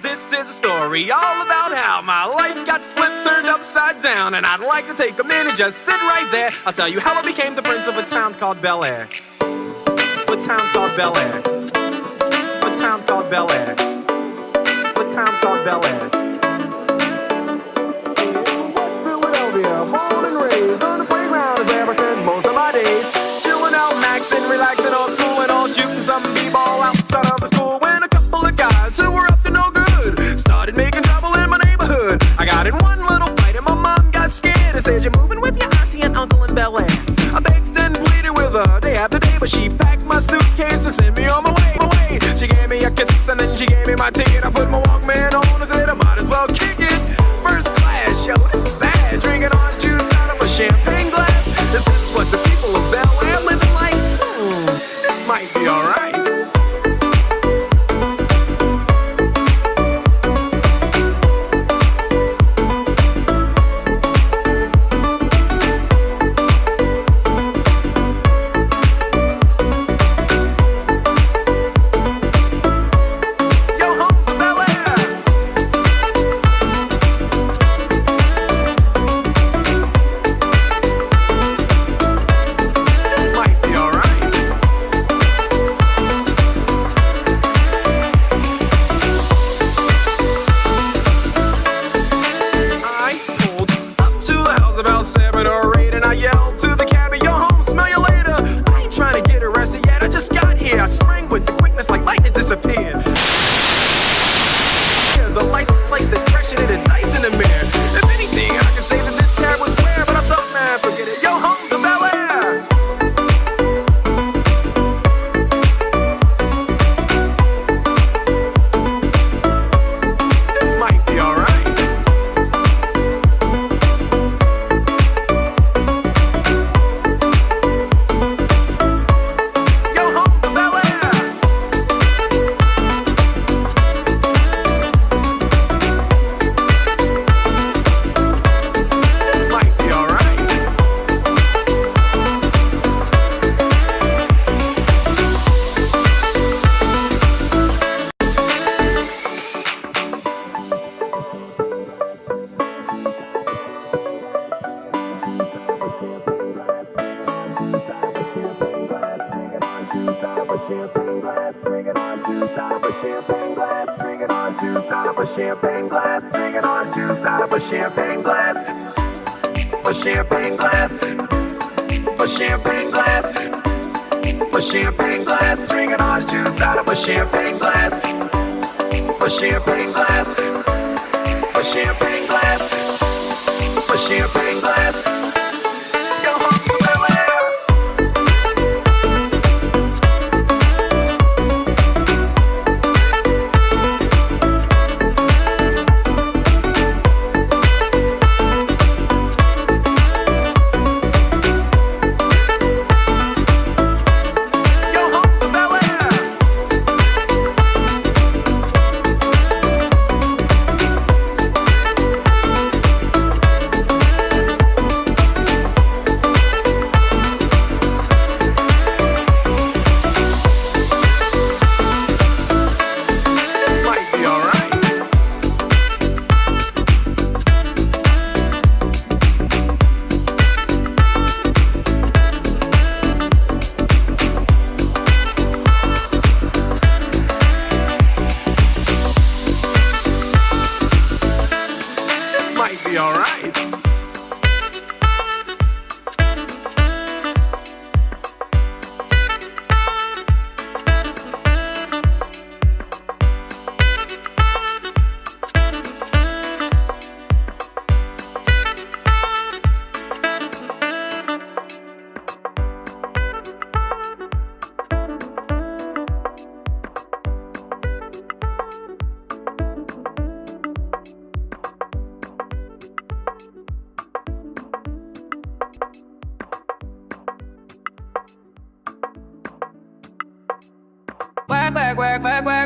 This is a story all about how my life got flipped, turned upside down, and I'd like to take a minute, just sit right there. I'll tell you how I became the prince of a town called Bel Air. A town called Bel Air. A town called Bel Air. A town called Bel Air. Philadelphia, born and raised on the playground as ever since most of my days. Chilling out, maxing, relaxing, all cool and all shooting some b-ball outside of the school when a couple of guys who were up to no good started making trouble in my neighborhood. I got in one little fight and my mom got scared and said, "You're moving with your auntie and uncle in Bel Air." I begged and pleaded with her day after day, but she packed my suitcase and sent me on my way. She gave me a kiss and then she gave me my ticket. I put my Walkman on and said I might as well kick it. First class, yo, this is bad. Drinking orange juice out of a champagne glass. This is what the people of Bel Air living like. This might be alright.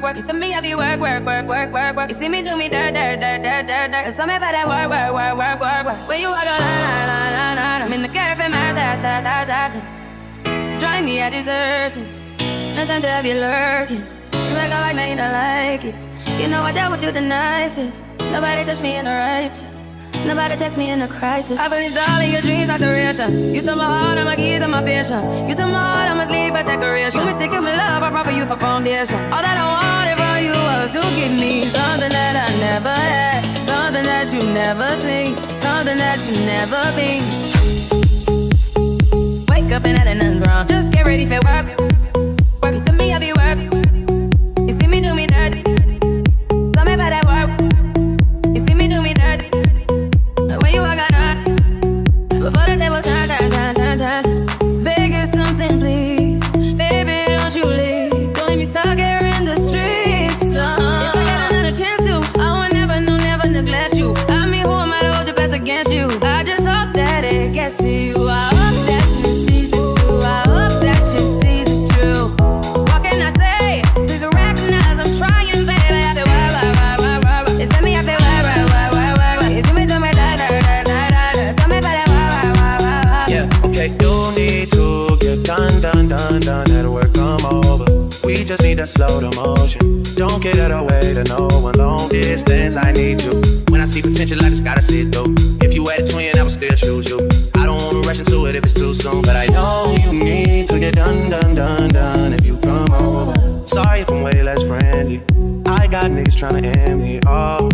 work. You see me have you work. You see me do me dirt. You saw me for that work. Where you walk a line. I'm in the cafe, man, Join me at dessert. No time to have you lurking. You make a like, now you don't like it. You know I dealt with you the nicest. Nobody touched me in the righteous. Nobody text me in a crisis. I believed all of your dreams are duration. You took my heart, and my keys, and my patience. You took my heart, I'm asleep a decoration. You mistaken with love, I brought for you for foundation. All that I wanted from you was to give me something that I never had, something that you never seen, something that you never been. Wake up and nothing's wrong. Just get ready for work. Work it to me, I'll be work. You see me do me dirty. Tell me about that work. You see me do me dirty. When you walk out, before the table turn. Beg you something, please. Baby, don't you leave. Don't leave me stuck here in the streets. If I got another chance to, I will never, no, never neglect you. I mean, who am I to hold your best against you? I just hope that it gets to you. I hope that you see the truth. I hope that you see the truth. What can I say? Please recognize I'm trying, baby. I feel work. It's me, I feel work. It's me, do me that. Tell me about that work. Yeah, okay, you need to get done. That'll work, come over. We just need to slow the motion. Don't get out of way to no one. Long distance, I need you. When I see potential, I just gotta see it through. If you had a twin, I would still choose you. I don't wanna rush into it if it's too soon, but I know you need to get done. If you come over. Sorry if I'm way less friendly. I got niggas tryna end me. Oh,